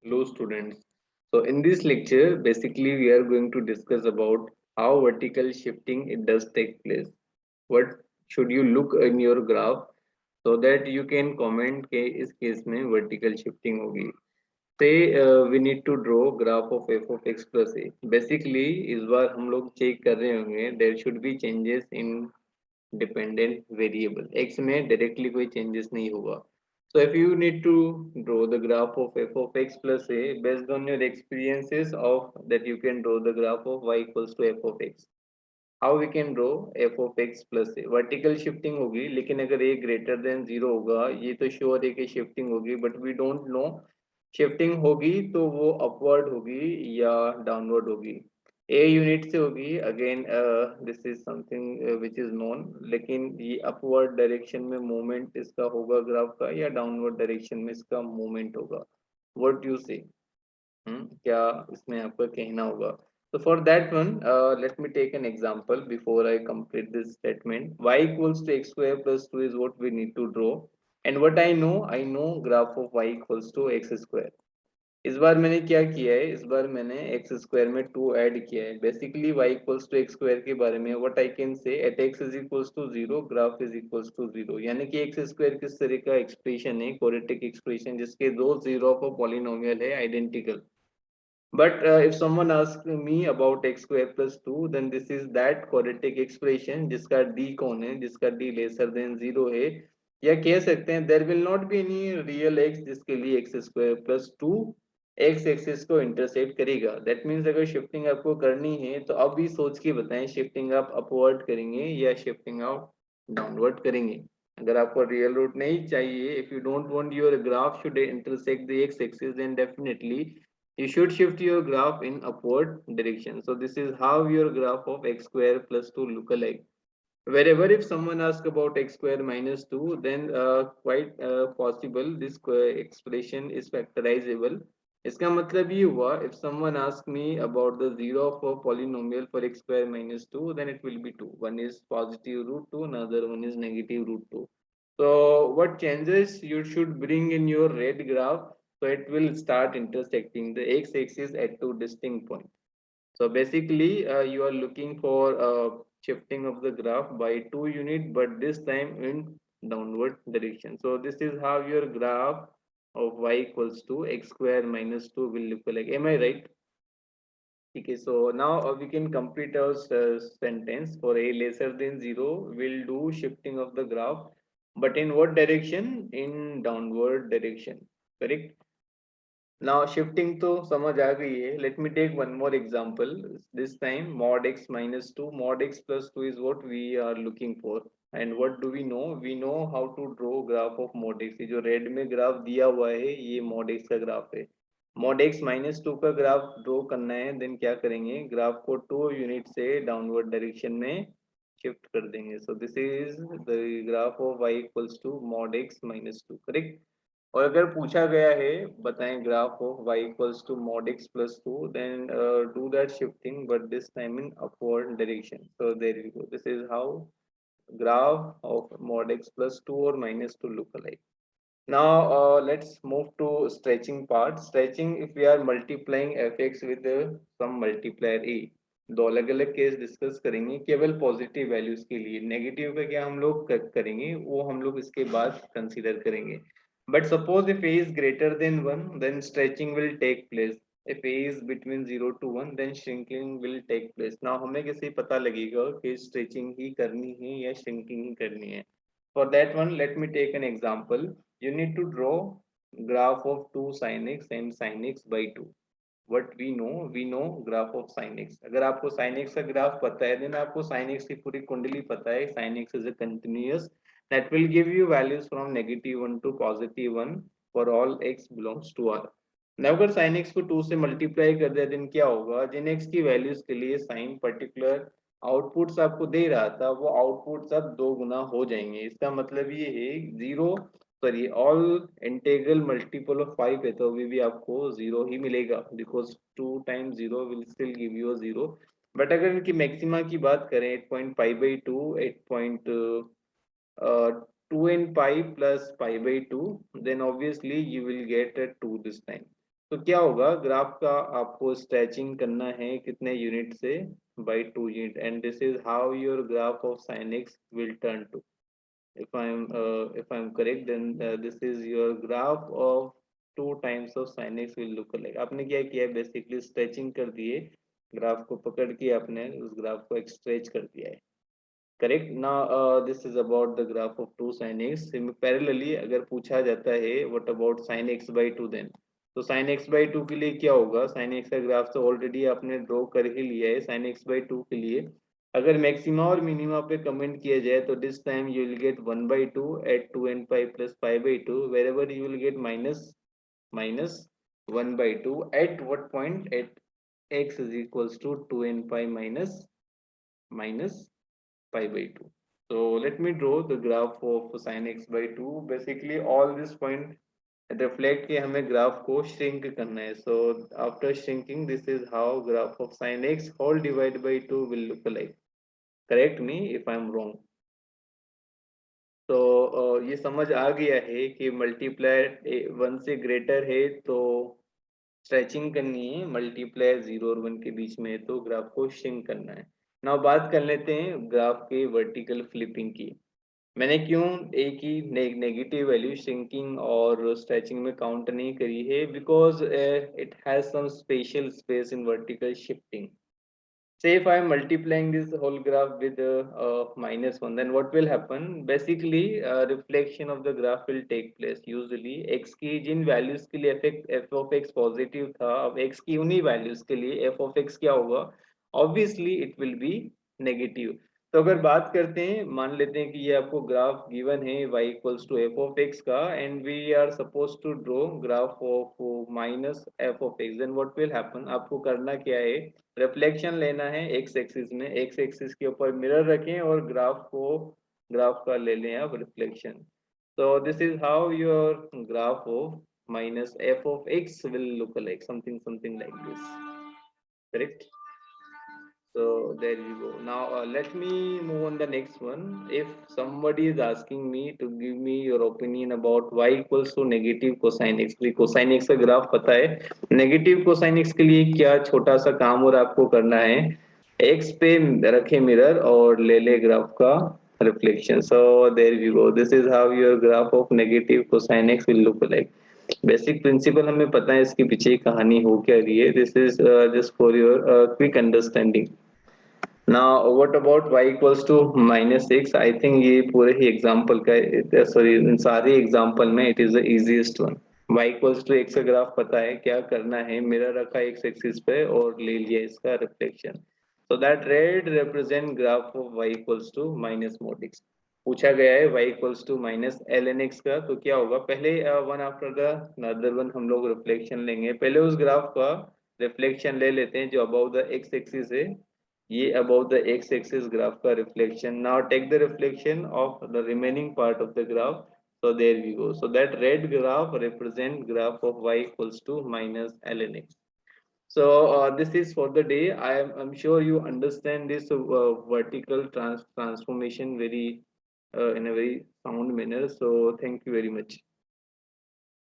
Hello students. So in this lecture, basically we are going to discuss about how vertical shifting it does take place. What should you look in your graph so that you can comment कि इस case में vertical shifting होगी. Say we need to draw graph of f of x plus a. Basically इस बार हम लोग check कर रहे होंगे there should be changes in dependent variable. X में directly कोई changes नहीं होगा. So if you need to draw the graph of f of x plus a based on your experiences of that you can draw the graph of y equals to f of x. How we can draw f of x plus a? Vertical shifting होगी लेकिन अगर a greater than 0 होगा ये तो sure है कि shifting होगी but we don't know shifting होगी तो वो upward होगी या downward होगी. A यूनिट से होगी again this is something which is known लेकिन ये अपवर्ड डायरेक्शन में मूवमेंट इसका होगा ग्राफ का या डाउनवर्ड डायरेक्शन में इसका मूवमेंट होगा. व्हाट यू से क्या इसमें आपका कहना होगा. So for that one, let me take an example before I complete this statement. Y equals to x square plus 2 is what we need to draw. And what I know graph of y equals to x square. इस बार मैंने क्या किया है, इस बार मैंने x square में 2 add किया है. Basically y equals to x square के बारे में what I can say at x is equals to 0 graph is equals to 0. यानी कि एक्स स्क्वायर किस तरह का एक्सप्रेशन है, क्वाड्रेटिक एक्सप्रेशन जिसके दो जीरो ऑफ पॉलिनोमियल है identical. But if someone asks me about x square plus 2, then this is that quadratic expression जिसका d कौन है, जिसका d lesser than 0 है. या कह सकते हैं there will not be any real x जिसके लिए x square plus 2 x axis को इंटरसेक्ट करेगा. दैट मीन्स अगर शिफ्टिंग आपको करनी है तो अब भी सोच के बताएं शिफ्टिंग आप अपवर्ड करेंगे या शिफ्टिंग आप डाउनवर्ड करेंगे. अगर आपको रियल रूट नहीं चाहिए, if you don't want your graph should intersect the x axis then definitely you should shift your graph in upward direction. So this is how your graph of x square plus 2 look alike. Wherever if someone asks about x square minus 2, then quite possible this expression is factorizable. इसका मतलब ये हुआ if someone asks me about the zero of a polynomial for x square minus 2, then it will be 2. One is positive root 2, another one is negative root 2. So what changes you should bring in your red graph, so it will start intersecting the x-axis at two distinct points. So basically you are looking for shifting of the graph by 2 unit but this time in downward direction. So this is how your graph of y equals to x square minus 2 will look like. Am I right? Okay, so now we can complete our sentence. For a lesser than 0 we'll do shifting of the graph but in what direction? In downward direction. Correct. Now shifting to समझ आ गई है. Let me take one more example. This time mod x minus 2, mod x plus 2 is what we are looking for. And what do we know? We know how to draw graph of mod x. ये जो red में graph दिया हुआ है ये mod x का graph है. mod x minus 2 का ग्राफ ड्रॉ करना है देन क्या करेंगे, ग्राफ को 2 यूनिट से डाउनवर्ड डायरेक्शन में शिफ्ट कर देंगे. So this is the graph of y equals to mod x minus 2. Correct. और अगर पूछा गया है बताएं graph of y equals to mod x plus 2 then do that shifting but this time in upward direction. So there you go. This is how graph of mod x plus 2 or minus 2 look alike. Now let's move to stretching part. Stretching, if we are multiplying fx with some multiplier a, दो अलग अलग case discuss करेंगे केवल positive values के लिए. Negative का क्या हम लोग करेंगे वो हम लोग इसके बाद कंसीडर करेंगे. But suppose if a is greater than 1, then stretching will take place. If a is between 0 to 1, then shrinking will take place. Now हमें कैसे पता लगेगा कि stretching ही करनी है या shrinking ही करनी है. For that one, let me take an example. You need to draw graph of 2 sin x and sin x by 2. What we know graph of sin x. अगर आपको sin x का graph पता है then आपको sin x की पूरी कुंडली पता है. sin x is a continuous that will give you values from -1 to +1 for all x belongs to R. Now अगर sin x को 2 से मल्टीप्लाई कर दिया then क्या होगा, जिन x की वैल्यूज के लिए sin पर्टिकुलर आउटपुट्स आपको दे रहा था वो आउटपुट्स अब 2 गुना हो जाएंगे. इसका मतलब ये है zero sorry all integral multiple of 5 है तो अभी भी आपको 0 ही मिलेगा because 2 times 0 will still give you 0. But अगर इनकी मैक्सिमा की बात करें 8.5/2 8.2 and pi plus pi by 2 then obviously you will get a 2 this time. तो क्या होगा, ग्राफ का आपको स्ट्रेचिंग करना है कितने यूनिट से, by 2 unit, and this is how your graph of sin x will turn to. If I'm correct, then this is your graph of 2 times of sin x will look like. आपने क्या किया है, basically stretching कर दिए, graph को पकड़ के आपने उस ग्राफ को एक्सट्रेच कर दिया है. Correct. Now this is about the graph of 2 sin x. Parallelly अगर पूछा जाता है what about sin x by 2, then तो sin x by 2 के लिए क्या होगा, sin x का ग्राफ तो ऑलरेडी आपने ड्रॉ कर ही लिया है. sin x by 2 के लिए अगर मैक्सिमा और मिनिमा पे कमेंट किया जाए तो this time you will get 1/2 at 2n pi plus pi by 2, wherever you will get minus 1/2 at what point, at x is equals to 2n pi minus pi by 2. So let me draw the graph of sin x by 2. Basically all this point reflect कि हमें graph को shrink करना है. So after shrinking, this is how graph of sin x whole divided by 2 will look like. Correct me if I am wrong. तो ये समझ आ गया है कि मल्टीप्लाई 1 से ग्रेटर है तो स्ट्रेचिंग करनी है, मल्टीप्लाई 0 और 1 के बीच में है तो ग्राफ को श्रिंक करना है. नाउ बात कर लेते हैं ग्राफ के वर्टिकल फ्लिपिंग की. मैंने क्यों एक ही नेगेटिव वैल्यू श्रिंकिंग और स्ट्रेचिंग में काउंट नहीं करी है, because it has some special space in vertical shifting. Say if I am multiplying this whole graph with -1, then what will happen? Basically, reflection of the graph will take place. Usually, x की जिन values के लिए f of x positive था, अब x की उन्हीं values के लिए f of x क्या होगा? Obviously, it will be negative. तो अगर बात करते हैं, मान लेते हैं कि ये आपको ग्राफ गिवन है y equals to f of x का, and we are suppose to draw graph of minus f of x. Then what will happen, आपको करना क्या है, रिफ्लेक्शन लेना है एक्स एक्सिस में, एक्स एक्सिस के ऊपर मिरर रखें और ग्राफ का ले लें आप reflection. so this is how your graph of minus f of x will look like, something like this. Correct. So there you go. Now let me move on the next one. If somebody is asking me to give me your opinion about y equals to negative cosine x, cosine x का graph पता है, negative cosine x के लिए क्या छोटा सा काम और आपको करना है, x पे रखे मिरर और ले ले ग्राफ का reflection. So there you go. This is how your graph of negative cosine x will look like. Basic principle हमें पता है, इसके पीछे की कहानी हो क्या रही है. This is just for your quick understanding. Now what about y equals to -6. I think ये पूरे ही एग्जांपल का, सॉरी इन सारे एग्जांपल में it is the easiest one. y equals to x का ग्राफ पता है, क्या करना है, मिरर रखा x एक्सिस पे और ले लिया इसका reflection. So that red represent graph of y equals to minus mod x. पूछा गया है y equals to minus ln x का, तो क्या होगा, पहले one after the other one हम लोग रिफ्लेक्शन लेंगे. पहले उस ग्राफ का रिफ्लेक्शन ले लेते हैं जो अबाउ द x एक्सिस है, ये above the x-axis graph का reflection. Now take the reflection of the remaining part of the graph. So there we go. So that red graph represent graph of y equals to minus ln x. So this is for the day. I'm sure you understand this vertical transformation very in a very sound manner. So thank you very much.